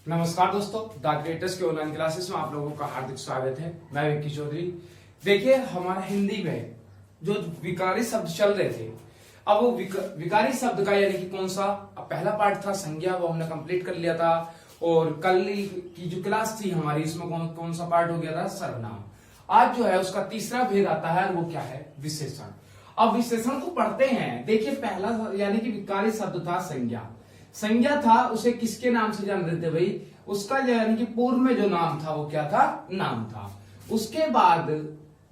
नमस्कार दोस्तों, the greatest के ऑनलाइन क्लासेस में आप लोगों का हार्दिक स्वागत है। मैं विक्की चौधरी। देखिए, हमारा हिंदी में जो विकारी शब्द चल रहे थे, अब वो विकारी शब्द का यानी कि कौन सा, अब पहला पार्ट था संज्ञा, वो हमने कंप्लीट कर लिया था। और कल की जो क्लास थी हमारी, इसमें कौन सा पार्ट हो गया था, सर्वनाम। आज जो है उसका तीसरा भेद आता है, वो क्या है, विशेषण। अब विशेषण को पढ़ते हैं। देखिए, पहला यानी कि विकारी शब्द था संज्ञा। संज्ञा था, उसे किसके नाम से जान रहे थे भाई, उसका यानी कि पूर्व में जो नाम था वो क्या था, नाम था। उसके बाद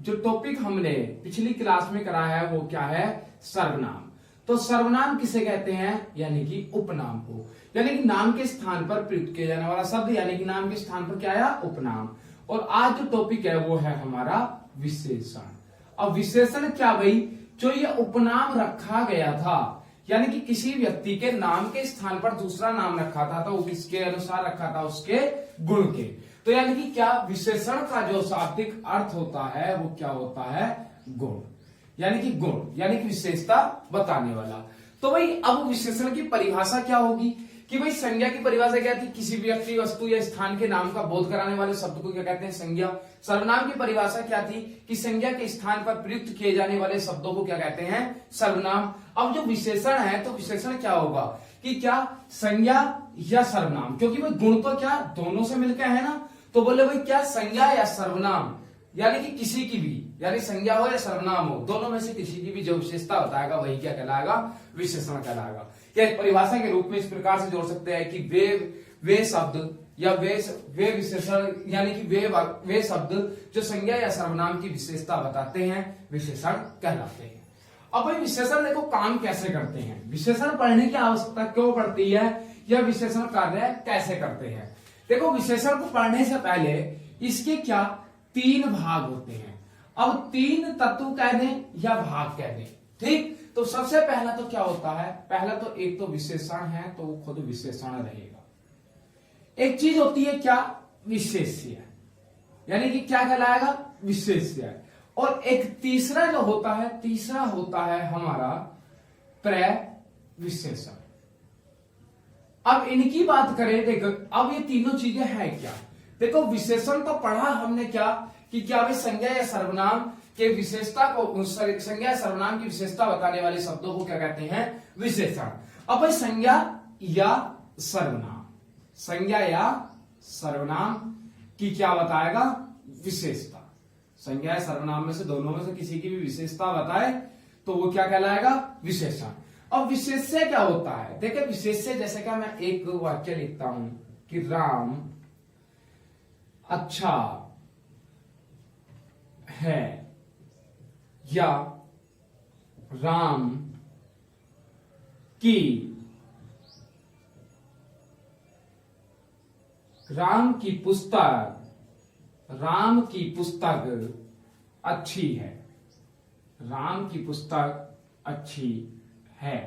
जो टॉपिक हमने पिछली क्लास में कराया है वो क्या है, सर्वनाम। तो सर्वनाम किसे कहते हैं, यानी कि उपनाम को, यानी कि नाम के स्थान पर प्रयुक्त किया जाने वाला शब्द, यानी कि नाम के स्थान पर क्या आया, उपनाम। और आज जो टॉपिक है वो है हमारा विशेषण। अब विशेषण क्या भाई, जो ये उपनाम रखा गया था, यानी कि किसी व्यक्ति के नाम के स्थान पर दूसरा नाम रखा था, तो वो किसके अनुसार रखा था, उसके गुण के। तो यानी कि क्या, विशेषण का जो शाब्दिक अर्थ होता है वो क्या होता है, गुण, यानी कि गुण, यानी कि विशेषता बताने वाला। तो भाई अब विशेषण की परिभाषा क्या होगी कि भाई संज्ञा की परिभाषा क्या थी, किसी व्यक्ति, वस्तु या स्थान के नाम का बोध कराने वाले शब्द को क्या कहते हैं, संज्ञा। सर्वनाम की परिभाषा क्या थी कि संज्ञा के स्थान पर प्रयुक्त किए जाने वाले शब्दों को क्या कहते हैं, सर्वनाम। अब जो विशेषण है, तो विशेषण क्या होगा कि क्या संज्ञा या सर्वनाम, क्योंकि भाई गुण तो क्या दोनों से मिलकर है ना। तो बोले भाई क्या संज्ञा या सर्वनाम, यानी कि किसी की भी, यानी संज्ञा हो या सर्वनाम हो, दोनों में से किसी की भी जो विशेषता बताएगा वही क्या कहलाएगा, विशेषण कहलाएगा। या परिभाषा के रूप में इस प्रकार से जोड़ सकते हैं कि वे शब्द या वे विशेषण, यानी कि वे शब्द जो संज्ञा या सर्वनाम की विशेषता बताते हैं, विशेषण कहलाते हैं। अब भाई विशेषण देखो काम कैसे करते हैं, विशेषण पढ़ने की आवश्यकता क्यों पड़ती है, या विशेषण कार्य कैसे करते हैं। देखो, विशेषण को पढ़ने से पहले इसके क्या तीन भाग होते हैं। अब तीन तत्व कह दें या भाग कह दें, ठीक। तो सबसे पहला तो क्या होता है, पहला तो एक तो विशेषण है, तो वो खुद विशेषण रहेगा। एक चीज होती है क्या, विशेष्य, यानी कि क्या कहलाएगा, विशेष्य। और एक तीसरा जो होता है, तीसरा होता है हमारा प्रविशेषण। अब इनकी बात करें, देखो अब ये तीनों चीजें हैं क्या। देखो, विशेषण तो पढ़ा हमने क्या कि क्या भाई संज्ञा या सर्वनाम के विशेषता को, संज्ञा या सर्वनाम की विशेषता बताने वाले शब्दों को क्या कहते हैं, विशेषण। अब भाई संज्ञा या सर्वनाम, संज्ञा या सर्वनाम की क्या बताएगा, विशेषता। संज्ञा या सर्वनाम में से दोनों में से किसी की भी विशेषता बताए तो वो क्या कहलाएगा, विशेषण। अब विशेष्य क्या होता है, देखिए विशेष्य जैसे क्या, मैं एक वाक्य लिखता हूं कि राम अच्छा है, या राम की पुस्तक अच्छी है, राम की पुस्तक अच्छी है।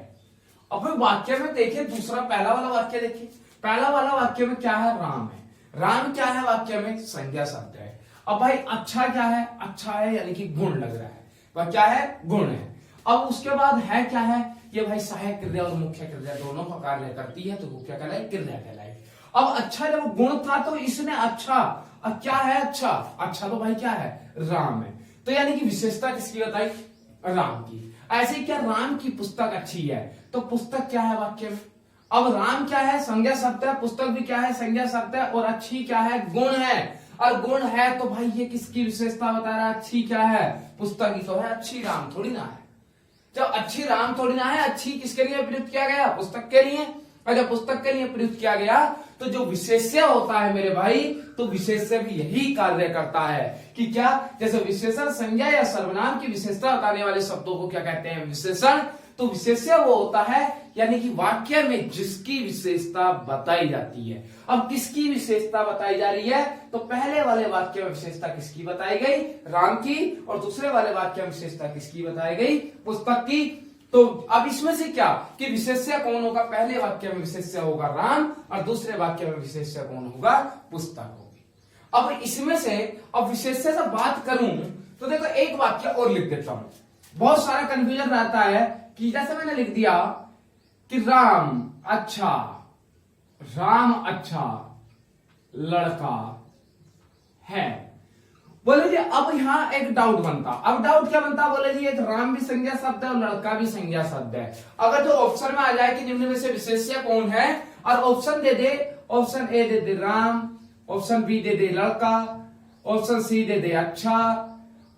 अब वाक्य में देखिए, दूसरा पहला वाला वाक्य देखिए, पहला वाला वाक्य में क्या है, राम है। राम क्या है, वाक्य में संज्ञा शब्द है। अब भाई अच्छा क्या है, अच्छा है यानी कि गुण लग रहा है, वह क्या है, गुण है। अब उसके बाद है क्या है, ये भाई सहायक क्रिया और मुख्य क्रिया दोनों का कार्य करती है, तो वो क्या कहलाए, क्रिया कहलाएगी। अब अच्छा जब गुण था तो इसने अच्छा, अब क्या है, अच्छा, अच्छा तो भाई क्या है, राम है। तो यानी कि विशेषता किसकी बताई, राम की। ऐसे ही क्या, राम की पुस्तक अच्छी है, तो पुस्तक क्या है वाक्य में। अब राम क्या है, संज्ञा शब्द है, पुस्तक भी क्या है, संज्ञा शब्द है, और अच्छी क्या है, गुण है। और गुण है तो भाई ये किसकी विशेषता बता रहा है, अच्छी क्या है, पुस्तक ही तो है, अच्छी राम थोड़ी ना है। जब अच्छी राम थोड़ी ना है, अच्छी किसके लिए प्रयुक्त किया गया, पुस्तक के लिए। और जब पुस्तक के लिए प्रयुक्त किया गया तो जो विशेष्य होता है मेरे भाई, तो विशेष्य भी यही कार्य करता है कि क्या, जैसे विशेषण संज्ञा या सर्वनाम की विशेषता बताने वाले शब्दों को क्या कहते हैं, विशेषण। तो विशेष्य वो होता है यानी कि वाक्य में जिसकी विशेषता बताई जाती है। अब किसकी विशेषता बताई जा रही है, तो पहले वाले वाक्य में विशेषता किसकी बताई गई, राम की, और दूसरे वाले वाक्य में विशेषता किसकी बताई गई, पुस्तक की। तो अब इसमें से क्या कि विशेष्य कौन होगा, पहले वाक्य में विशेष्य होगा राम, और दूसरे वाक्य में विशेष्य कौन होगा, पुस्तक होगी। अब इसमें से अब विशेष्य से बात करूं तो देखो एक वाक्य और लिख देता हूं, बहुत सारा कंफ्यूजन रहता है कि जैसे मैंने लिख दिया कि राम अच्छा लड़का है। बोले जी अब यहाँ एक डाउट बनता, अब डाउट क्या बनता, बोले जी एक राम भी संज्ञा शब्द है और लड़का भी संज्ञा शब्द है। अगर जो ऑप्शन में आ जाए कि निम्न में से विशेष्य कौन है, और ऑप्शन दे दे, ऑप्शन ए दे दे राम, ऑप्शन बी दे दे लड़का, ऑप्शन सी दे दे अच्छा,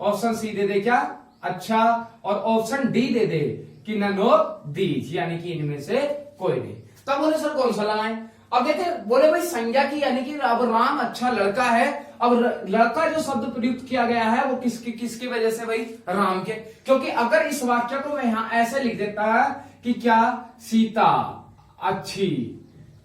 ऑप्शन सी दे दे क्या अच्छा, और ऑप्शन डी दे दे कि नन ऑफ दीज, यानी कि इनमें से कोई नहीं। तब बोले सर कौन सा लगाएं। अब देखिए बोले भाई संज्ञा की, यानी कि अब राम अच्छा लड़का है। अब लड़का जो शब्द प्रयुक्त किया गया है वो किसकी वजह से भाई, राम के। क्योंकि अगर इस वाक्य को मैं यहां ऐसे लिख देता है कि क्या सीता अच्छी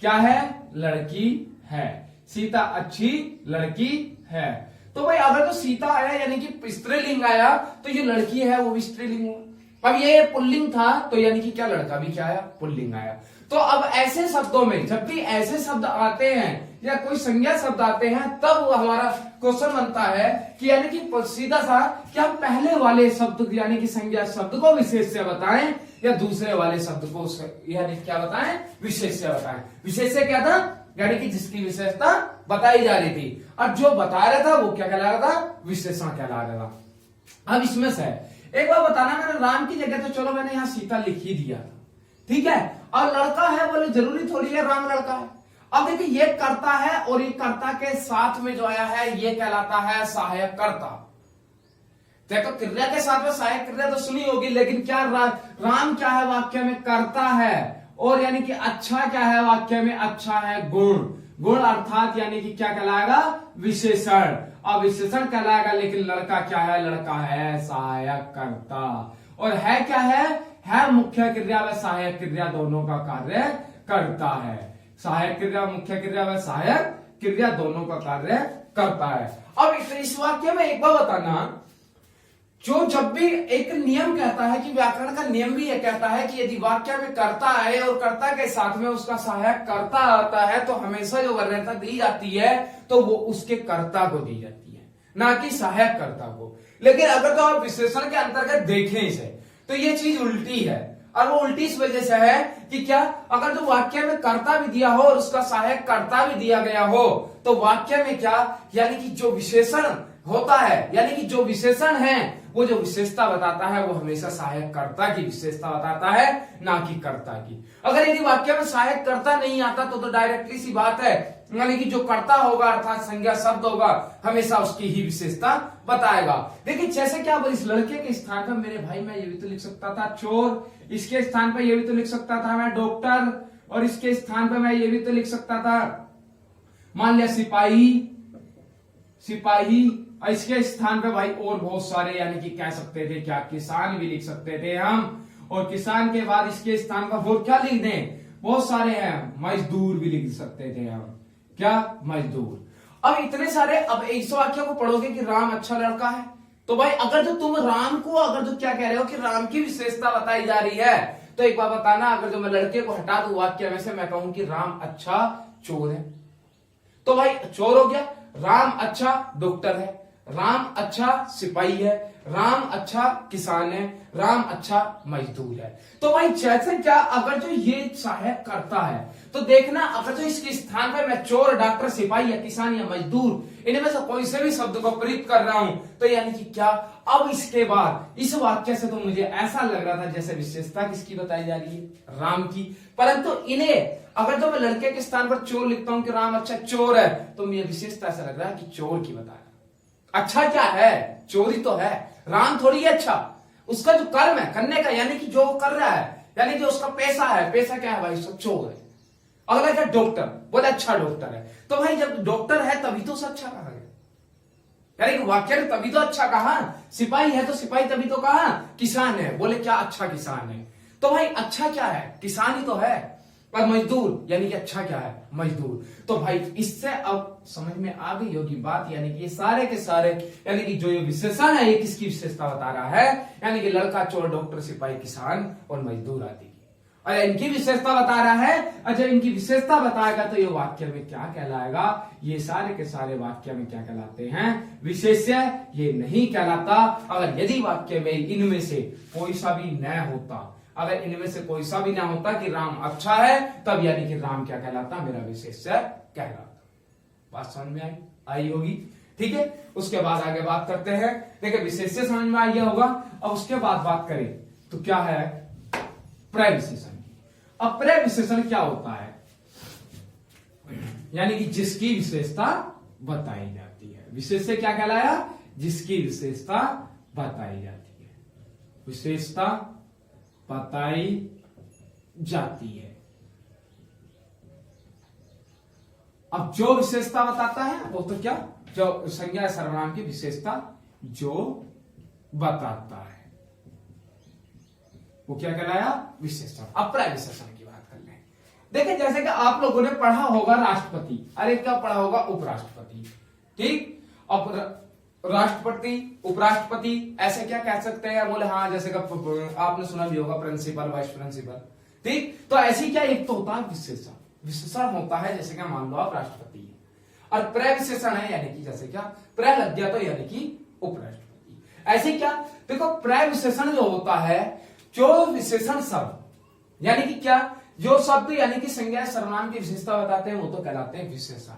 क्या है, लड़की है, सीता अच्छी लड़की है। तो भाई अगर तो सीता आया यानी कि स्त्रीलिंग आया, तो ये लड़की है वो भी स्त्रीलिंग हुआ। अब ये पुल्लिंग था तो यानी कि क्या लड़का भी क्या आया, पुल्लिंग आया। तो अब ऐसे शब्दों में जब भी ऐसे शब्द आते हैं या कोई संज्ञा शब्द आते हैं, तब हमारा क्वेश्चन बनता है कि यानी कि सीधा सा कि हम पहले वाले शब्द यानी कि संज्ञा शब्द को विशेष से बताएं या दूसरे वाले शब्द को यानी क्या बताएं, विशेष से बताएं। विशेष से क्या था, यानी कि जिसकी विशेषता बताई जा रही थी, और जो बता रहा था वो क्या कहला रहा था, विशेषण कहला रहा था। अब इसमें से एक बार बताना, मैंने राम की जगह तो चलो मैंने यहां सीता लिख ही दिया, ठीक है, और लड़का है बोले जरूरी थोड़ी है राम लड़का है। अब देखिए ये कर्ता है और ये कर्ता के साथ में जो आया है ये कहलाता है सहायक कर्ता। देखो क्रिया के साथ में सहायक क्रिया तो सुनी होगी, लेकिन क्या राम क्या है वाक्य में, कर्ता है, और यानी कि अच्छा क्या है वाक्य में, अच्छा है गुण, गुण अर्थात यानी कि क्या कहलाएगा, विशेषण। अब विशेषण कहलाएगा, लेकिन लड़का क्या है, लड़का है सहायक कर्ता। और है क्या है मुख्य क्रिया व सहायक क्रिया दोनों का कार्य करता है। सहायक क्रिया मुख्य क्रिया व सहायक क्रिया दोनों का कार्य करता है। अब इस वाक्य में एक बार बताना, जो जब भी एक नियम कहता है कि व्याकरण का नियम भी यह कहता है कि यदि वाक्य में कर्ता आए और कर्ता के साथ में उसका सहायक कर्ता आता है, तो हमेशा जो वरीयता दी जाती है तो वो उसके कर्ता को दी जाती है, ना कि सहायक कर्ता को। लेकिन अगर तो आप विशेषण के अंतर्गत देखें इसे, तो ये चीज उल्टी है, और वो उल्टी इस वजह से है कि क्या, अगर जो वाक्य में कर्ता भी दिया हो और उसका सहायक कर्ता भी दिया गया हो, तो वाक्य में क्या, यानी कि जो विशेषण होता है, यानी कि जो विशेषण है वो जो विशेषता बताता है वो हमेशा सहायक कर्ता की विशेषता बताता है, ना कि कर्ता की। अगर यदि वाक्य में सहायक कर्ता नहीं आता तो डायरेक्टली सी बात है, यानी कि जो कर्ता होगा अर्थात संज्ञा शब्द होगा हमेशा उसकी ही विशेषता बताएगा। देखिए जैसे क्या, इस लड़के के स्थान पर मेरे भाई मैं ये भी तो लिख सकता था चोर, इसके स्थान पर ये भी तो लिख सकता था मैं डॉक्टर, और इसके स्थान पर मैं ये भी तो लिख सकता था मान लिया सिपाही, और इसके स्थान पे भाई और बहुत सारे यानी कि कह सकते थे क्या, किसान भी लिख सकते थे हम, और किसान के बाद इसके स्थान पर और क्या लिख दें, बहुत सारे हैं, मजदूर भी लिख सकते थे हम, क्या मजदूर। अब इतने सारे, अब इस वाक्य को पढ़ोगे कि राम अच्छा लड़का है, तो भाई अगर जो तुम राम को अगर जो क्या कह रहे हो कि राम की विशेषता बताई जा रही है, तो एक बार बताना, अगर जो मैं लड़के को हटा दूं वाक्य में से, मैं कहूं कि राम अच्छा चोर है, तो भाई चोर हो गया, राम अच्छा डॉक्टर है, राम अच्छा सिपाही है, राम अच्छा किसान है, राम अच्छा मजदूर है। तो भाई जैसे क्या, अगर जो ये सहायक करता है तो देखना, अगर जो इसके स्थान पर मैं चोर, डॉक्टर, सिपाही या किसान या मजदूर इनमें से कोई से भी शब्द को प्रयुक्त कर रहा हूं, तो यानी कि क्या, अब इसके बाद इस वाक्य से तो मुझे ऐसा लग रहा था जैसे विशेषता किसकी बताई जा रही है, राम की। परंतु इन्हें अगर जो मैं लड़के के स्थान पर चोर लिखता हूं कि राम अच्छा चोर है, तो मुझे विशेषता ऐसा लग रहा है कि चोर की बताया। अच्छा क्या है, चोरी तो है, राम थोड़ी है अच्छा, उसका जो कर्म है करने का, यानी कि जो कर रहा है, यानी जो उसका पैसा है, पैसा क्या है भाई, सब चोर है। अगला क्या, डॉक्टर, बोले अच्छा डॉक्टर है, तो भाई जब डॉक्टर है तभी तो उसे अच्छा कहा गया, यानी कि वाक्य ने तभी तो अच्छा कहा। सिपाही है तो सिपाही तभी तो कहा, किसान है बोले क्या अच्छा किसान है, तो भाई अच्छा क्या है, किसान ही तो है। पर मजदूर यानी कि अच्छा क्या है, मजदूर। तो भाई इससे अब समझ में आ गई होगी बात, यानी कि ये सारे के सारे यानी कि जो ये विशेषण है ये किसकी विशेषता बता रहा है, यानी कि लड़का चोर डॉक्टर सिपाही किसान और मजदूर आदि की, और इनकी विशेषता बता रहा है। और जब इनकी विशेषता बताएगा तो ये वाक्य में क्या कहलाएगा, ये सारे के सारे वाक्य में क्या कहलाते हैं, विशेष्य। ये नहीं कहलाता अगर यदि वाक्य में इनमें से कोई सा भी न होता, अगर इनमें से कोई सा भी ना होता कि राम अच्छा है, तब यानी कि राम क्या कहलाता, मेरा विशेष्य कहलाता। बात समझ में आई होगी। ठीक है, उसके बाद आगे बात करते हैं। देखिए विशेष्य समझ में आ गया होगा। अब उसके बाद बात करें तो क्या है पर्याय विशेषण। अब पर्याय विशेषण क्या होता है, यानी कि जिसकी विशेषता बताई जाती है। विशेष्य क्या कहलाया, जिसकी विशेषता बताई जाती है, विशेषता बताई जाती है। अब जो विशेषता बताता है वो तो क्या, जो संज्ञा या सर्वनाम की विशेषता जो बताता है वो क्या कहलाया, विशेषण। अब पर्याय विशेषण की बात कर लें। देखिए जैसे कि आप लोगों ने पढ़ा होगा राष्ट्रपति, अरे क्या पढ़ा होगा, उपराष्ट्रपति। ठीक, अब राष्ट्रपति उपराष्ट्रपति ऐसे क्या कह सकते हैं, बोले हाँ जैसे कि आपने सुना भी होगा प्रिंसिपल वाइस प्रिंसिपल। ठीक, तो ऐसी क्या एक तो होता है विशेषण, विशेषण होता है जैसे कि मान लो आप राष्ट्रपति है, और पर्याय विशेषण है यानी कि जैसे क्या पर्याय लग गया तो यानी कि उपराष्ट्रपति। ऐसे क्या, देखो पर्याय विशेषण जो होता है, जो विशेषण शब्द यानी कि क्या, जो शब्द यानी कि संज्ञा सर्वनाम की विशेषता बताते हैं वो तो कहलाते हैं विशेषण।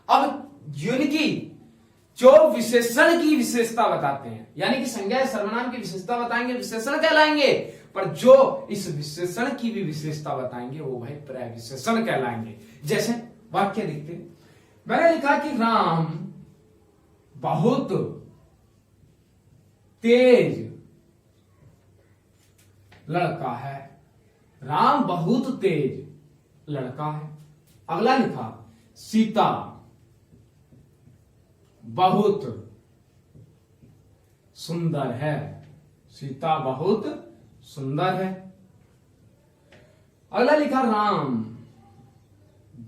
अब जिनकी जो विशेषण की विशेषता बताते हैं यानी कि संज्ञा सर्वनाम की विशेषता बताएंगे विशेषण कहलाएंगे, पर जो इस विशेषण की भी विशेषता बताएंगे वो भाई पर्याय विशेषण कहलाएंगे। जैसे वाक्य लिखते, मैंने लिखा कि राम बहुत तेज लड़का है, राम बहुत तेज लड़का है। अगला लिखा सीता बहुत सुंदर है, सीता बहुत सुंदर है। अगला लिखा राम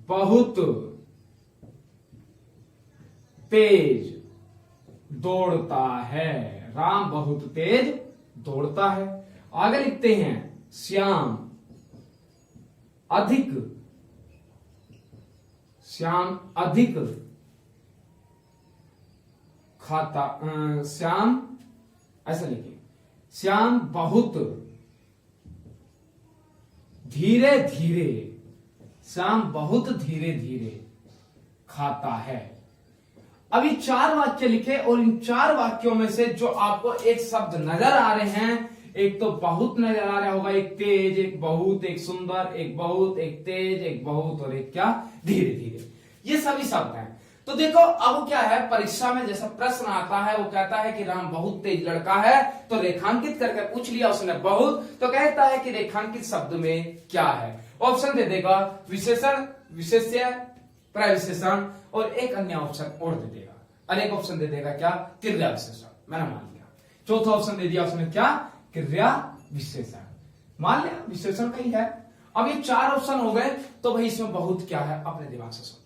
बहुत तेज दौड़ता है, राम बहुत तेज दौड़ता है। आगे लिखते हैं श्याम अधिक खाता, श्याम ऐसा लिखिए, श्याम बहुत धीरे धीरे, श्याम बहुत धीरे धीरे खाता है। अभी 4 वाक्य लिखे और इन 4 वाक्यों में से जो आपको एक शब्द नजर आ रहे हैं, एक तो बहुत नजर आ रहा होगा, एक तेज, एक बहुत, एक सुंदर, एक बहुत, एक तेज, एक बहुत और एक क्या धीरे धीरे, ये सभी शब्द हैं। तो देखो अब क्या है, परीक्षा में जैसा प्रश्न आता है वो कहता है कि राम बहुत तेज लड़का है, तो रेखांकित करके पूछ लिया उसने बहुत, तो कहता है कि रेखांकित शब्द में क्या है। ऑप्शन दे देगा विशेषण, विशेष्य, पर्याय विशेषण और एक अन्य ऑप्शन और दे देगा, अनेक ऑप्शन दे देगा क्या, क्रिया विशेषण। मैंने मान लिया। चौथा ऑप्शन दे दिया उसने क्या, क्रिया विशेषण, मान लिया विशेषण का ही है। अब ये 4 ऑप्शन हो गए, तो भाई इसमें बहुत क्या है, अपने दिमाग से सोचो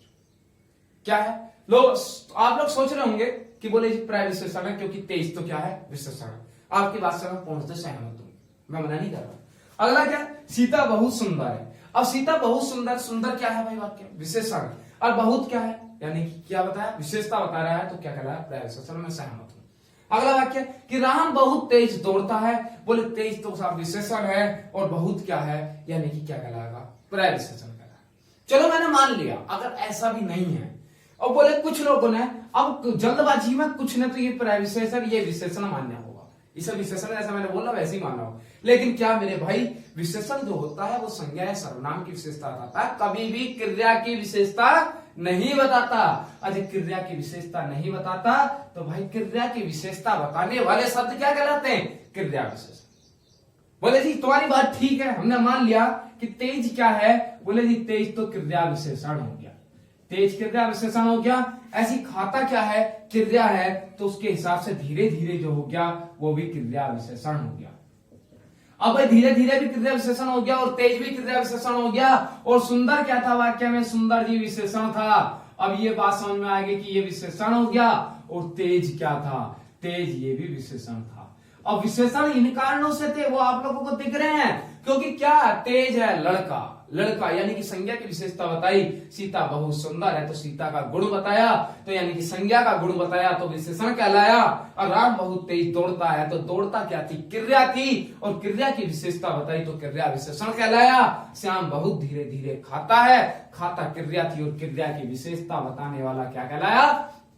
क्या है। आप लोग सोच रहे होंगे कि बोले जी पर्याय विशेषण है क्योंकि तेज तो क्या है विशेषण। आपकी बात से मैं पूर्णतः सहमत हूं, मैं मना नहीं कर रहा। अगला क्या, सीता बहुत सुंदर है। अब सीता बहुत सुंदर, सुंदर क्या है भाई वाक्य, विशेषण, और बहुत क्या है यानी कि क्या बताया, विशेषता बता रहा है, तो क्या कहलाया पर्याय विशेषण, मैं सहमत हूं। अगला वाक्य कि राम बहुत तेज दौड़ता है, बोले तेज तो साहब विशेषण है और बहुत क्या है यानी कि क्या कहलाएगा पर्याय विशेषण कहलाएगा। चलो मैंने मान लिया। अगर ऐसा भी नहीं है और बोले कुछ लोगों ने अब जल्दबाजी में कुछ ने तो ये पर्याय विशेषण ये विशेषण मान्य होगा, इसे विशेषण जैसा मैंने बोला वैसे ही मानना होगा। लेकिन क्या मेरे भाई, विशेषण जो होता है वो संज्ञा या सर्वनाम की विशेषता बताता है, कभी भी क्रिया की विशेषता नहीं बताता। अगर क्रिया की विशेषता नहीं बताता तो भाई क्रिया की विशेषता बताने वाले शब्द क्या कहलाते हैं, क्रिया विशेषण। बोले जी तुम्हारी बात ठीक है, हमने मान लिया कि तेज क्या है, बोले जी तेज तो क्रिया विशेषण हो गया, तेज क्रिया विशेषण हो गया। ऐसी खाता क्या है, क्रिया है, तो उसके हिसाब से धीरे धीरे जो हो गया वो भी क्रिया विशेषण हो गया। अब भाई धीरे धीरे भी क्रिया विशेषण हो गया और तेज भी क्रिया विशेषण हो गया, और सुंदर क्या था वाक्य में, सुंदर जी विशेषण था। अब ये बात समझ में आएगी कि ये विशेषण हो गया, और तेज क्या था, तेज ये भी विशेषण था। अब विशेषण इन कारणों से थे वो आप लोगों को दिख रहे हैं, क्योंकि क्या तेज है लड़का, लड़का यानी कि संज्ञा की विशेषता बताई। सीता बहुत सुंदर है तो सीता का गुण बताया, तो यानी कि संज्ञा का गुण बताया तो विशेषण कहलाया। और राम बहुत तेज दौड़ता है तो दौड़ता क्या थी, क्रिया थी, और क्रिया की विशेषता बताई तो क्रिया विशेषण कहलाया। श्याम बहुत धीरे धीरे खाता है, खाता क्रिया थी और क्रिया की विशेषता बताने वाला क्या कहलाया,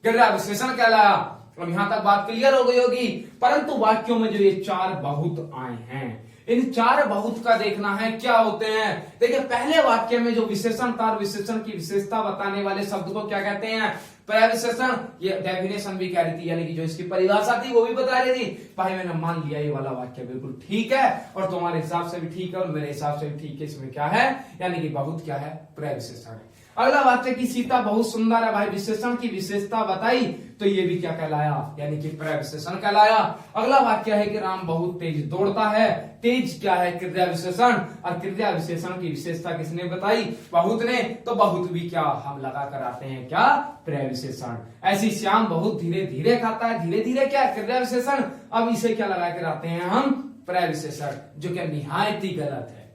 क्रिया विशेषण कहलाया। अब यहां तक बात क्लियर हो गई होगी। परंतु वाक्यों में जो ये चार बहुत आए हैं, इन चार बहुत का देखना है क्या होते हैं। देखिए पहले वाक्य में जो विशेषण था, विशेषण की विशेषता बताने वाले शब्द को क्या कहते हैं, प्रविशेषण। ये डेफिनेशन भी कह रही थी, यानी कि जो इसकी परिभाषा थी वो भी बता रही थी। भाई मैंने मान लिया ये वाला वाक्य बिल्कुल ठीक है, और तुम्हारे हिसाब से भी ठीक है और मेरे हिसाब से भी ठीक है। इसमें क्या है, यानी कि बहुत क्या है, प्रविशेषण है। अगला वाक्य की सीता बहुत सुंदर है, भाई विशेषण की विशेषता बताई तो ये भी क्या कहलाया, यानी कि प्रविशेषण कहलाया। अगला वाक्य है कि राम बहुत तेज दौड़ता है, तेज क्या है, क्रिया विशेषण, और क्रिया विशेषण की विशेषता किसने बताई, बहुत ने, तो बहुत भी क्या हम लगा कर आते हैं, क्या, प्रविशेषण। ऐसी श्याम बहुत धीरे धीरे खाता है, धीरे धीरे क्या, क्रिया विशेषण, अब इसे क्या लगा कर आते हैं हम, प्रविशेषण, जो कि निहायत ही गलत है,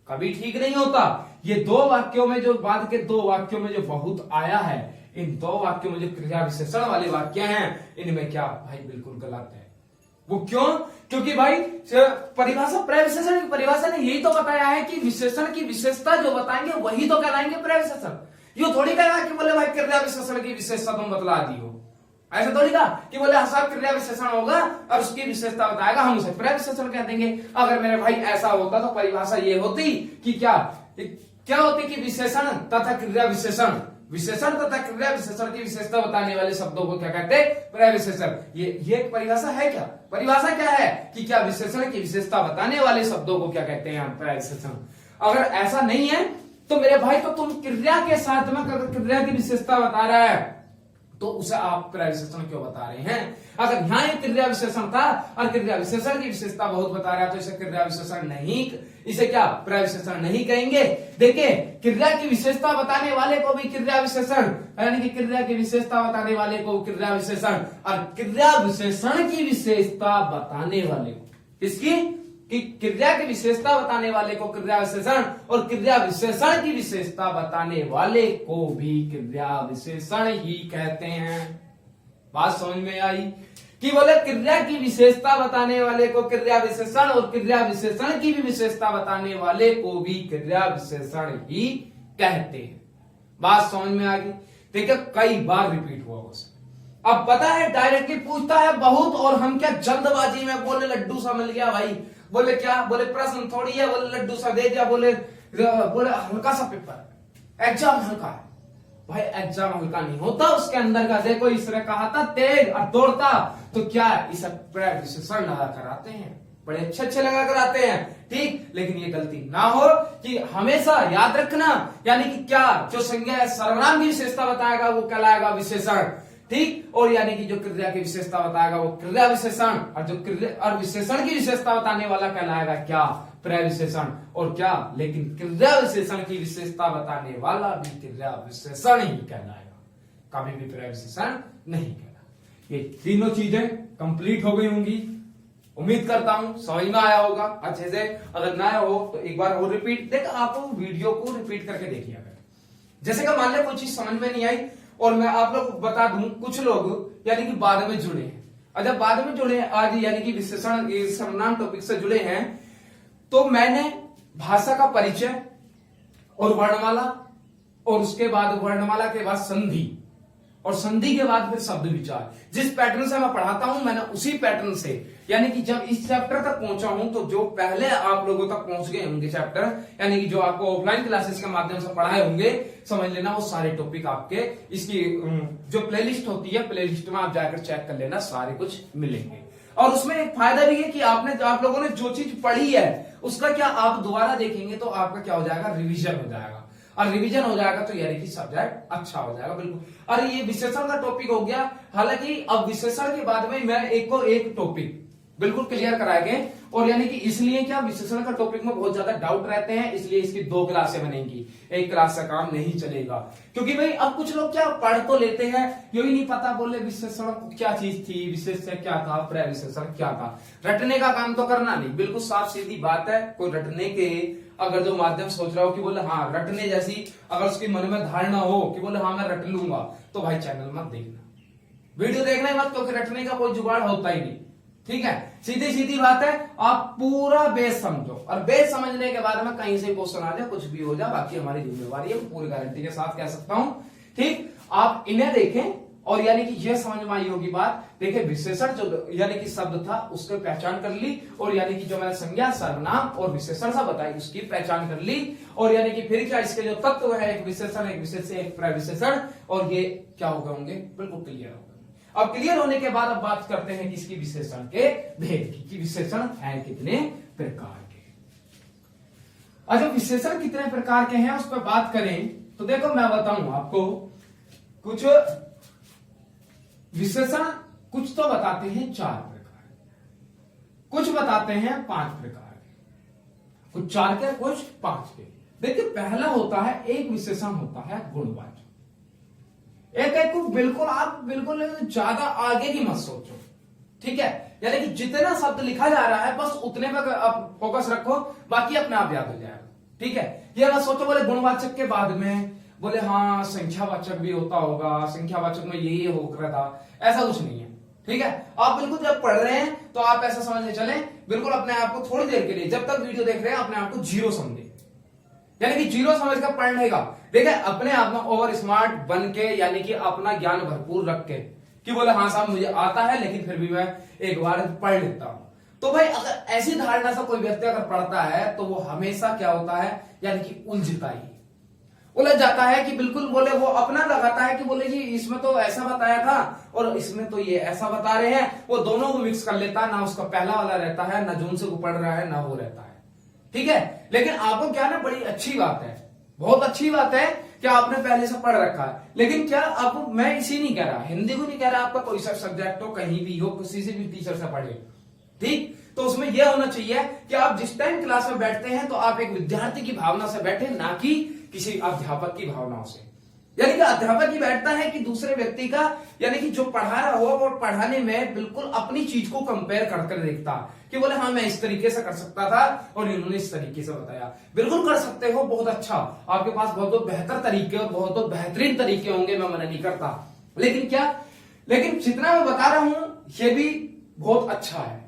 कभी ठीक नहीं होता। ये दो वाक्यों में जो बाद के दो वाक्यों में जो बहुत आया है, इन दो वाक्यों में जो क्रिया विशेषण वाले वाक्य हैं, इनमें क्या भाई बिल्कुल गलत है। वो क्यों, क्योंकि भाई परिभाषा, प्रविशेषण की परिभाषा ने यही तो बताया है कि विशेषण की विशेषता जो बताएंगे वही तो कहलाएंगे प्रविशेषण। यो थोड़ी कहना कि बोले भाई क्रिया विशेषण की विशेषता तुम बतला दी हो, ऐसा थोड़ी कहा कि बोले सब क्रिया विशेषण होगा और उसकी विशेषता बताएगा, हम उसे प्रविशेषण कह देंगे। अगर मेरे भाई ऐसा होता तो परिभाषा ये होती कि क्या होती कि विशेषण तथा क्रिया विशेषण, विशेषण तथा क्रिया विशेषण की विशेषता बताने वाले शब्दों को क्या कहते हैं, प्रविशेषण। ये एक परिभाषा है क्या, परिभाषा क्या है कि क्या विशेषण की विशेषता बताने वाले शब्दों को क्या कहते हैं, प्रविशेषण। अगर ऐसा नहीं है तो मेरे भाई तो तुम क्रिया के साथ में क्रिया की विशेषता बता रहा है तो उसे आप प्रविशेषण क्यों बता रहे हैं। अगर यहाँ एक क्रिया विशेषण था और क्रिया विशेषण की विशेषता बहुत बता रहा है तो इसे क्रिया विशेषण नहीं, इसे क्या प्रविशेषण नहीं कहेंगे। देखिए क्रिया की विशेषता बताने वाले को भी क्रिया विशेषण, यानी कि क्रिया की विशेषता बताने वाले को क्रिया विशेषण, और क्रिया विशेषण की विशेषता बताने वाले को किसकी, कि क्रिया की विशेषता बताने वाले को क्रिया विशेषण, और क्रिया विशेषण की विशेषता बताने वाले को भी क्रिया विशेषण ही कहते हैं। बात समझ में आई कि बोले क्रिया की विशेषता बताने वाले को क्रिया विशेषण, और क्रिया विशेषण की भी विशेषता बताने वाले को भी क्रिया विशेषण ही कहते हैं। बात समझ में आ गई। देखिए कई बार रिपीट हुआ उसे, अब पता है डायरेक्टली पूछता है बहुत, और हम क्या जल्दबाजी में बोले लड्डू सा मिल गया भाई, बोले क्या, बोले प्रश्न थोड़ी है, बोले लड्डू सा दे दिया, बोले हल्का सा पेपर, एग्जाम हल्का है। भाई एग्जाम हल्का नहीं होता, उसके अंदर का देखो, इसने कहा था तेज और दौड़ता, तो क्या इसे प्रविशेषण लगा कर आते हैं, बड़े अच्छे अच्छे लगा कर आते हैं, ठीक। लेकिन ये गलती ना हो कि हमेशा याद रखना, यानी कि क्या जो संज्ञा सर्वनाम की विशेषता बताएगा वो कहलाएगा विशेषण, ठीक। और यानी कि जो क्रिया की विशेषता बताएगा वो क्रिया विशेषण, और जो क्रिया और विशेषण की विशेषता बताने वाला कहलाएगा क्या, प्रविशेषण। और क्या, लेकिन क्रिया विशेषण की विशेषता बताने वाला भी क्रिया विशेषण ही कहलाएगा, कभी भी प्रविशेषण नहीं कहलाएगा। ये तीनों चीजें कंप्लीट हो गई होंगी, उम्मीद करता हूं समझ में आया होगा अच्छे से। अगर ना आया हो तो एक बार और रिपीट, देख आप वीडियो को रिपीट करके देखिए। जैसे कि मान लिया कोई चीज समझ में नहीं आई और मैं आप लोग को बता दूं, कुछ लोग यानी कि बाद में जुड़े हैं, और जब बाद में जुड़े हैं आज यानी कि विशेषण सर्वनाम टॉपिक से जुड़े हैं, तो मैंने भाषा का परिचय और वर्णमाला, और उसके बाद वर्णमाला के बाद संधि, और संधि के बाद फिर शब्द विचार, जिस पैटर्न से मैं पढ़ाता हूं मैंने उसी पैटर्न से, यानी कि जब इस चैप्टर तक पहुंचा हूं तो जो पहले आप लोगों तक पहुंच गए होंगे चैप्टर, यानी कि जो आपको ऑफलाइन क्लासेस के माध्यम से पढ़ाए होंगे, समझ लेना वो सारे टॉपिक आपके इसकी जो प्लेलिस्ट होती है, प्लेलिस्ट में आप जाकर चेक कर लेना, सारे कुछ मिलेंगे। और उसमें एक फायदा भी है कि आप लोगों ने जो चीज पढ़ी है उसका क्या आप दोबारा देखेंगे तो आपका क्या हो जाएगा, रिविजन हो जाएगा, और रिवीजन हो जाएगा तो यानी कि सब्जेक्ट अच्छा हो जाएगा बिल्कुल। अरे ये विशेषण का टॉपिक हो गया, हालांकि अब विशेषण के बाद में मैं एक टॉपिक बिल्कुल क्लियर कराए गए। और यानी कि इसलिए क्या विश्लेषण का टॉपिक में बहुत ज्यादा डाउट रहते हैं, इसलिए इसकी 2 क्लासें बनेंगी, एक क्लास से काम नहीं चलेगा। क्योंकि भाई अब कुछ लोग क्या पढ़ तो लेते हैं, यही नहीं पता बोले विश्लेषण क्या चीज थी, विशेषण क्या था, प्रविशेषण क्या था। रटने का काम तो करना नहीं, बिल्कुल साफ सीधी बात है। कोई रटने के अगर जो माध्यम सोच रहा हो कि बोले हाँ रटने जैसी अगर उसके मन में धारणा हो कि बोले हाँ मैं रट लूंगा, तो भाई चैनल मत देखना, वीडियो देखना ही मत, क्योंकि रटने का कोई जुगाड़ होता ही नहीं। ठीक है, सीधी सीधी बात है, आप पूरा बेस समझो, और बेस समझने के बाद में कहीं से क्वेश्चन आ जाए, कुछ भी हो जाए, बाकी हमारी जिम्मेवारी है, पूरी गारंटी के साथ कह सकता हूं। ठीक, आप इन्हें देखें और यानी कि यह समझ में आई होगी बात। देखिए विशेषण जो यानी कि शब्द था उसकी पहचान कर ली, और यानी कि जो मैंने संज्ञा सर्वनाम और विशेषण सा बताई उसकी पहचान कर ली, और यानी कि फिर क्या इसके जो तत्व है, एक विशेषण, एक विशेषण, एक प्रविशेषण, और ये क्या हो गए होंगे, बिल्कुल क्लियर हो। अब क्लियर होने के बाद अब बात करते हैं किसकी, विशेषण के भेद की, कि विशेषण है कितने प्रकार के। अच्छा विशेषण कितने प्रकार के हैं उस पर बात करें तो देखो मैं बताऊं आपको कुछ विशेषण, कुछ तो बताते हैं 4 प्रकार, कुछ बताते हैं 5 प्रकार के, कुछ 4 के, कुछ 5 के। देखिए पहला होता है, एक विशेषण होता है गुणवाचक। एक को बिल्कुल आप बिल्कुल ज्यादा आगे की मत सोचो, ठीक है, यानी कि जितना शब्द लिखा जा रहा है बस उतने पर आप फोकस रखो, बाकी अपने आप याद हो जाएगा। ठीक है, ये मत सोचो बोले गुणवाचक के बाद में बोले हाँ संख्यावाचक भी होता होगा, संख्यावाचक में ये हो रहा था, ऐसा कुछ नहीं है। ठीक है, आप बिल्कुल जब पढ़ रहे हैं तो आप ऐसा समझ के चले, बिल्कुल अपने आप को थोड़ी देर के लिए, जब तक वीडियो देख रहे हैं अपने आप को जीरो समझे, यानी कि जीरो समझ कर पढ़ने का। देखिए अपने आप में ओवर स्मार्ट बन के, यानी कि अपना ज्ञान भरपूर रख के, कि बोले हाँ साहब मुझे आता है लेकिन फिर भी मैं एक बार पढ़ लेता हूं। तो भाई अगर ऐसी धारणा से कोई व्यक्ति अगर पढ़ता है तो वो हमेशा क्या होता है, यानी कि उलझता ही, उलझ जाता है, कि बिल्कुल बोले वो अपना लगाता है कि बोले जी इसमें तो ऐसा बताया था और इसमें तो ये ऐसा बता रहे हैं, वो दोनों को मिक्स कर लेता है, ना उसका पहला वाला रहता है, ना जोन से वो पढ़ रहा है, ना वो रहता है। ठीक है, लेकिन आपको क्या ना बड़ी अच्छी बात है, बहुत अच्छी बात है कि आपने पहले से पढ़ रखा है। लेकिन क्या आप, मैं इसी नहीं कह रहा, हिंदी को नहीं कह रहा, आपका कोई सा सब्जेक्ट हो, कहीं भी हो, किसी से भी टीचर से पढ़े, ठीक, तो उसमें यह होना चाहिए कि आप जिस टाइम क्लास में बैठते हैं तो आप एक विद्यार्थी की भावना से बैठे, ना कि किसी अध्यापक की भावनाओं से। यानी कि अध्यापक ही बैठता है कि दूसरे व्यक्ति का, यानी कि जो पढ़ा रहा हो वो पढ़ाने में बिल्कुल अपनी चीज को कंपेयर कर देखता कि बोले हाँ मैं इस तरीके से कर सकता था और इन्होंने इस तरीके से बताया। बिल्कुल कर सकते हो, बहुत अच्छा, आपके पास बहुत बहुत बेहतर तरीके और बहुत बहुत बेहतरीन तरीके होंगे, मैं मना नहीं करता, लेकिन क्या, लेकिन जितना मैं बता रहा हूं ये भी बहुत अच्छा है।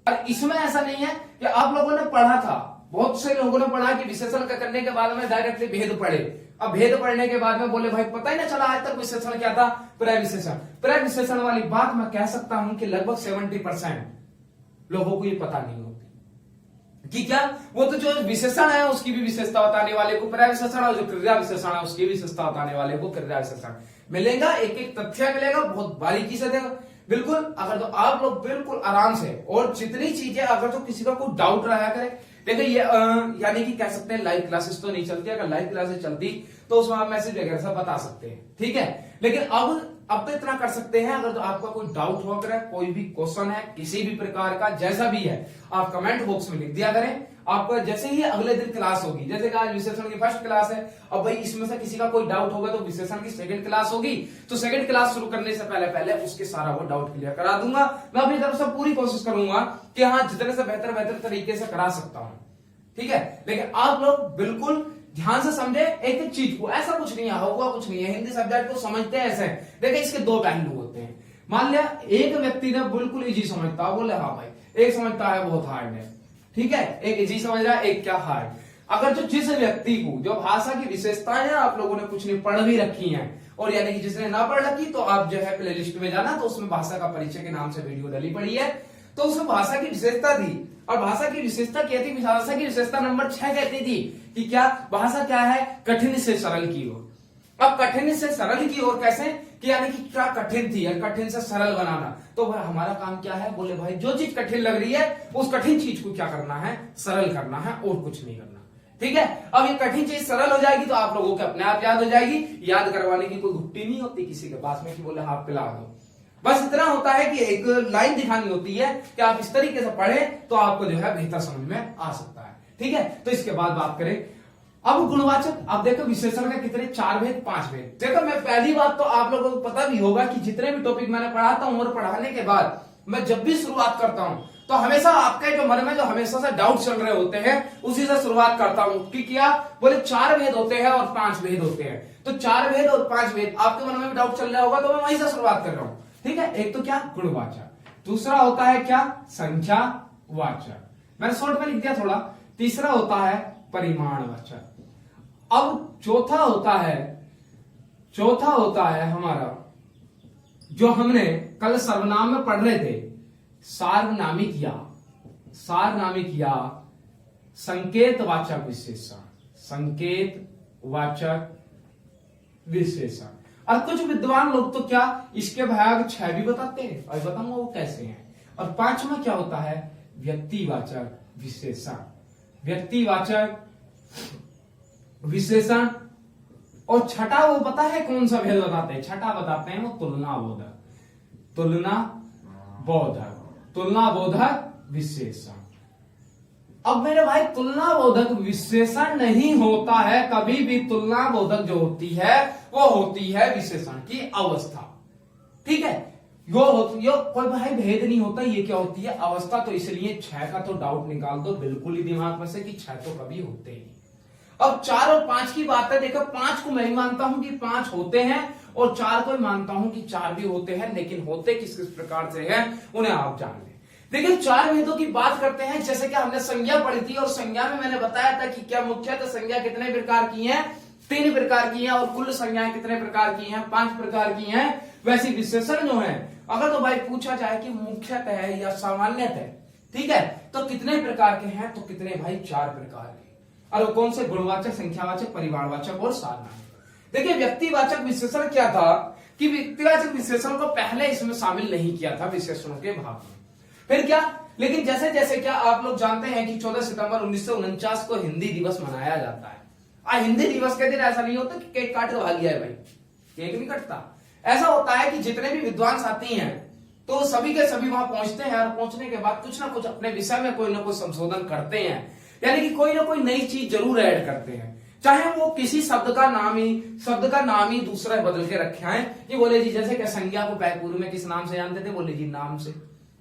और इसमें ऐसा नहीं है कि आप लोगों ने पढ़ा था, बहुत से लोगों ने पढ़ा कि विशेषण का करने के बाद में डायरेक्टली भेद पढ़े, अब भेद पढ़ने के बाद में बोले भाई पता ही ना चला आज तक विशेषण क्या था, प्रविशेषण। प्रविशेषण वाली बात मैं कह सकता हूं कि लगभग 70% लोगों को ये पता नहीं होती कि क्या, वो तो जो विशेषण है उसकी भी विशेषता बताने वाले को प्रविशेषण, और जो क्रिया विशेषण है उसकी विशेषता बताने वाले को क्रिया विशेषण मिलेगा, एक एक तथ्य मिलेगा, बहुत बारीकी से देगा बिल्कुल। अगर तो आप लोग बिल्कुल आराम से, और जितनी चीजें अगर तो किसी का कोई डाउट रहा करे, देखिए ये यानी कि कह सकते हैं लाइव क्लासेस तो नहीं चलती, अगर लाइव क्लासेस चलती तो उसमें आप मैसेज वगैरह से बता सकते हैं, ठीक है, लेकिन अब तो इतना कर सकते हैं, अगर तो आपका कोई डाउट हो, अगर कोई भी क्वेश्चन है किसी भी प्रकार का, जैसा भी है, आप कमेंट बॉक्स में लिख दिया करें। आपका जैसे ही अगले दिन क्लास होगी, जैसे कि आज विशेषण की फर्स्ट क्लास है, अब भाई इसमें से किसी का कोई डाउट होगा तो विशेषण की सेकंड क्लास होगी, तो सेकंड क्लास शुरू करने से पहले उसके सारा वो डाउट क्लियर करा दूंगा। मैं अपनी तरफ से पूरी कोशिश करूंगा कि हाँ जितने से बेहतर तरीके से करा सकता हूं, ठीक है, लेकिन आप लोग बिल्कुल ध्यान से समझे एक एक चीज को, ऐसा कुछ नहीं है, हुआ कुछ नहीं है, हिंदी सब्जेक्ट को समझते हैं ऐसे। देखिए इसके 2 पहलू होते हैं, मान लिया एक व्यक्ति ने बिल्कुल इजी समझता, बोले हाँ भाई एक समझता है बहुत हार्ड है, ठीक है, एक इजी समझ रहा है, एक क्या हार्ड। अगर जो जिस व्यक्ति को जो भाषा की विशेषताएं हैं आप लोगों ने कुछ नहीं पढ़ भी रखी हैं, और यानी कि जिसने ना पढ़ रखी तो आप जो है प्ले लिस्ट में जाना, तो उसमें भाषा का परिचय के नाम से वीडियो डली पड़ी है, तो उसमें भाषा की विशेषता थी, और भाषा की विशेषता क्या थी, भाषा की विशेषता नंबर 6 कहती थी कि क्या भाषा क्या है, कठिन से सरल की ओर। अब कठिन से सरल की ओर कैसे, कि यानी कि क्या कठिन थी, कठिन से सरल बनाना, तो भाई हमारा काम क्या है, बोले भाई जो चीज कठिन लग रही है उस कठिन चीज को क्या करना है, सरल करना है, और कुछ नहीं करना, ठीक है। अब ये कठिन चीज सरल हो जाएगी तो आप लोगों को अपने आप याद हो जाएगी, याद करवाने की कोई घुट्टी नहीं होती किसी के पास में कि बोले हाँ पिला दो, बस इतना होता है कि एक लाइन दिखानी होती है कि आप इस तरीके से पढ़ें तो आपको जो है बेहतर समझ में आ सकता है। ठीक है, तो इसके बाद बात करें अब गुणवाचक। अब देखो विशेषण के कितने 4 भेद 5 भेद। देखो मैं पहली बात तो आप लोगों को पता भी होगा कि जितने भी टॉपिक मैंने पढ़ाता हूं और पढ़ाने के बाद मैं जब भी शुरुआत करता हूं तो हमेशा आपके जो मन में जो हमेशा से डाउट चल रहे होते हैं उसी से शुरुआत करता हूं कि क्या बोले 4 भेद होते हैं और 5 भेद होते हैं। तो 4 भेद और 5 भेद आपके मन में भी डाउट चल रहा होगा, तो मैं वहीं से शुरुआत कर रहा हूं। ठीक है, एक तो क्या गुणवाचक, दूसरा होता है क्या संख्यावाचक, मैंने शॉर्ट में लिख दिया थोड़ा। तीसरा होता है परिमाणवाचक। अब चौथा होता है हमारा जो हमने कल सर्वनाम में पढ़ रहे थे, सार्वनामिक या संकेतवाचक विशेषण। संकेतवाचक विशेषण और कुछ विद्वान लोग तो क्या इसके भाग 6 भी बताते हैं और बताऊंगा वो कैसे हैं। और 5वां क्या होता है व्यक्तिवाचक विशेषण। व्यक्तिवाचक विशेषण और छठा वो पता है कौन सा भेद बताते हैं, छठा बताते हैं वो तुलनाबोधक विशेषण। अब मेरे भाई तुलनाबोधक विशेषण नहीं होता है कभी भी। तुलनाबोधक जो होती है वो होती है विशेषण की अवस्था। ठीक है, यो कोई भाई भेद नहीं होता। ये क्या होती है अवस्था। तो इसलिए 6 का तो डाउट निकाल दो बिल्कुल ही दिमाग में से कि 6 तो कभी होते ही। अब 4 और 5 की बात है। देखो 5 को मैं ही मानता हूं कि 5 होते हैं और 4 को मानता हूं कि 4 भी होते हैं, लेकिन होते किस किस प्रकार से हैं उन्हें आप जान लें। देखिए 4 भेदों की बात करते हैं। जैसे कि हमने संज्ञा पढ़ी थी और संज्ञा में मैंने बताया था कि क्या मुख्यतः संज्ञा कितने प्रकार की है, 3 प्रकार की है, और कुल संज्ञाएं कितने प्रकार की हैं, 5 प्रकार की हैं। वैसी विशेषण जो है अगर तो भाई पूछा जाए कि मुख्यतः है या सामान्यतः, ठीक है, तो कितने प्रकार के हैं, तो कितने भाई 4 प्रकार के। और वो कौन से गुणवाचक, संख्यावाचक, परिमाणवाचक और सारनामिक। देखिए व्यक्तिवाचक विशेषण क्या था कि व्यक्तिवाचक विशेषण को पहले इसमें शामिल नहीं किया था विशेषणों के भाग में। फिर क्या, लेकिन जैसे जैसे क्या आप लोग जानते हैं कि 14 सितंबर 1949 को हिंदी दिवस मनाया जाता है। हिंदी दिवस के दिन ऐसा नहीं होता कि केक काट के भाग गया है भाई, केक नहीं कटता। ऐसा होता है कि जितने भी विद्वान आती हैं तो सभी के सभी वहां पहुंचते हैं और पहुंचने के बाद कुछ ना कुछ अपने विषय में कोई ना कोई संशोधन करते हैं, यानी कि कोई ना कोई नई चीज जरूर ऐड करते हैं। चाहे वो किसी शब्द का नाम ही दूसरा बदल के रखे हैं। ये बोले जी जैसे कि संज्ञा को पूर्व में किस नाम से जानते थे, बोले जी नाम से।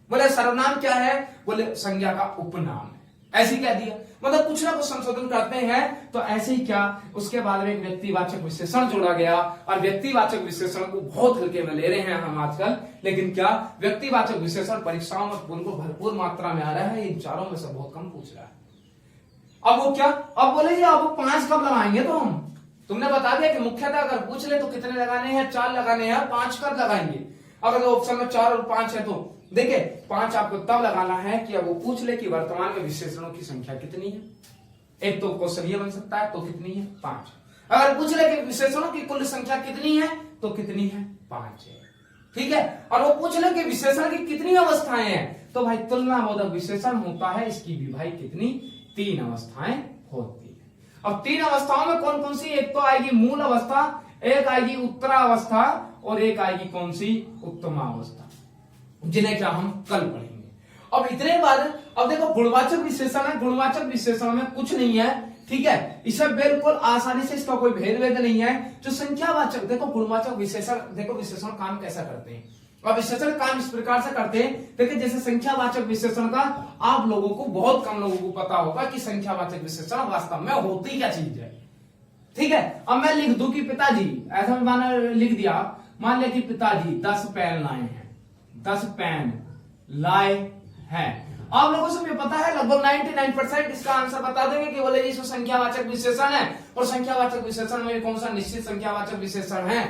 बोले सर्वनाम क्या है, बोले संज्ञा का उपनाम है, ऐसे कह दिया। मतलब कुछ ना कुछ संशोधन करते हैं। तो ऐसे ही क्या उसके बाद में एक व्यक्तिवाचक विशेषण जोड़ा गया और व्यक्तिवाचक विशेषण को बहुत हल्के में ले रहे हैं हम आजकल। लेकिन क्या व्यक्तिवाचक विशेषण परीक्षाओं में उनको भरपूर मात्रा में आ रहा है, इन चारों में से बहुत कम पूछ रहा है। अब वो क्या, अब बोले जी अब 5 कब लगाएंगे, तो हम तुमने बता दिया कि मुख्यतः अगर पूछ ले तो कितने लगाने हैं, 4 लगाने हैं, 5 कब लगाएंगे। अगर ऑप्शन में 4 और 5 है तो देखिए 5 आपको तब लगाना है कि अब वो पूछ ले कि वर्तमान में विशेषणों की संख्या कितनी है। एक तो क्वेश्चन ये बन सकता है, तो कितनी है 5। अगर पूछ ले कि विशेषणों की कुल संख्या कितनी है, तो कितनी है 5 है। ठीक है, और वो पूछ ले कि विशेषण की कितनी अवस्थाएं हैं, तो भाई तुलनाबोधक विशेषण होता है, इसकी भी भाई कितनी 3 अवस्थाएं होती है। अब 3 अवस्थाओं में कौन कौन सी, एक तो आएगी मूल अवस्था, एक आएगी उत्तरावस्था और एक आएगी कौन सी उत्तमावस्था, जिन्हें क्या हम कल पढ़ेंगे। अब इतने बाद अब देखो गुणवाचक विशेषण है। गुणवाचक विशेषण में कुछ नहीं है, ठीक है, इसे बिल्कुल आसानी से इसका कोई भेद नहीं है। जो संख्यावाचक, देखो गुणवाचक विशेषण, देखो विशेषण काम कैसा करते हैं। अब विशेषण काम इस प्रकार से करते हैं, देखिए जैसे संख्यावाचक विशेषण का आप लोगों को, बहुत कम लोगों को पता होगा कि संख्यावाचक विशेषण वास्तव में होती क्या चीज है। ठीक है, अब मैं लिख दूं कि पिताजी, ऐसा मैंने लिख दिया, मान लिया कि पिताजी 10 पेन लाए हैं, 10 पेन लाए हैं। आप लोगों से भी पता है लगभग 99% इसका आंसर बता देंगे कि बोले जी इसमें संख्यावाचक विशेषण है और संख्यावाचक विशेषण में कौन सा निश्चित संख्यावाचक विशेषण है।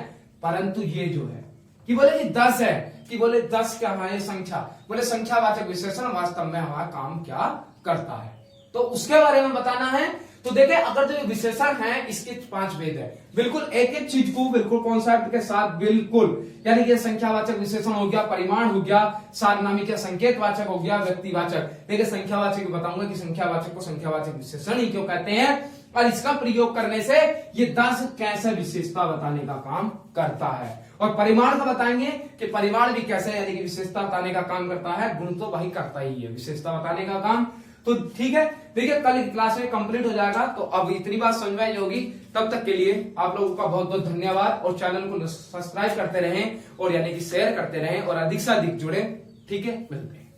परंतु ये जो है कि बोले जी 10 है, कि बोले 10 क्या है संख्या, बोले संख्यावाचक विशेषण वास्तव में हमारा काम क्या करता है, तो उसके बारे में बताना है। तो देखें अगर जो विशेषण है इसके 5 भेद है, बिल्कुल एक एक चीज को बिल्कुल कॉन्सेप्ट के साथ बिल्कुल, यानी कि संख्यावाचक विशेषण हो गया, परिमाण हो गया, सारनामिक या संकेतवाचक हो गया, व्यक्तिवाचक। देखिए संख्यावाचक बताऊंगा कि संख्यावाचक को संख्यावाचक विशेषण ही क्यों कहते हैं और इसका प्रयोग करने से ये 10 कैसे विशेषता बताने का काम करता है। और परिमाण का बताएंगे कि परिमाण भी कैसे यानी कि विशेषता बताने का काम करता है, गुण तो वही करता ही है विशेषता बताने का काम। तो ठीक है, देखिए कल की क्लास में कंप्लीट हो जाएगा। तो अब इतनी बात समझ में आई होगी, तब तक के लिए आप लोगों का बहुत बहुत धन्यवाद। और चैनल को सब्सक्राइब करते रहें और यानी कि शेयर करते रहें और अधिक से अधिक जुड़े। ठीक है, मिलते हैं।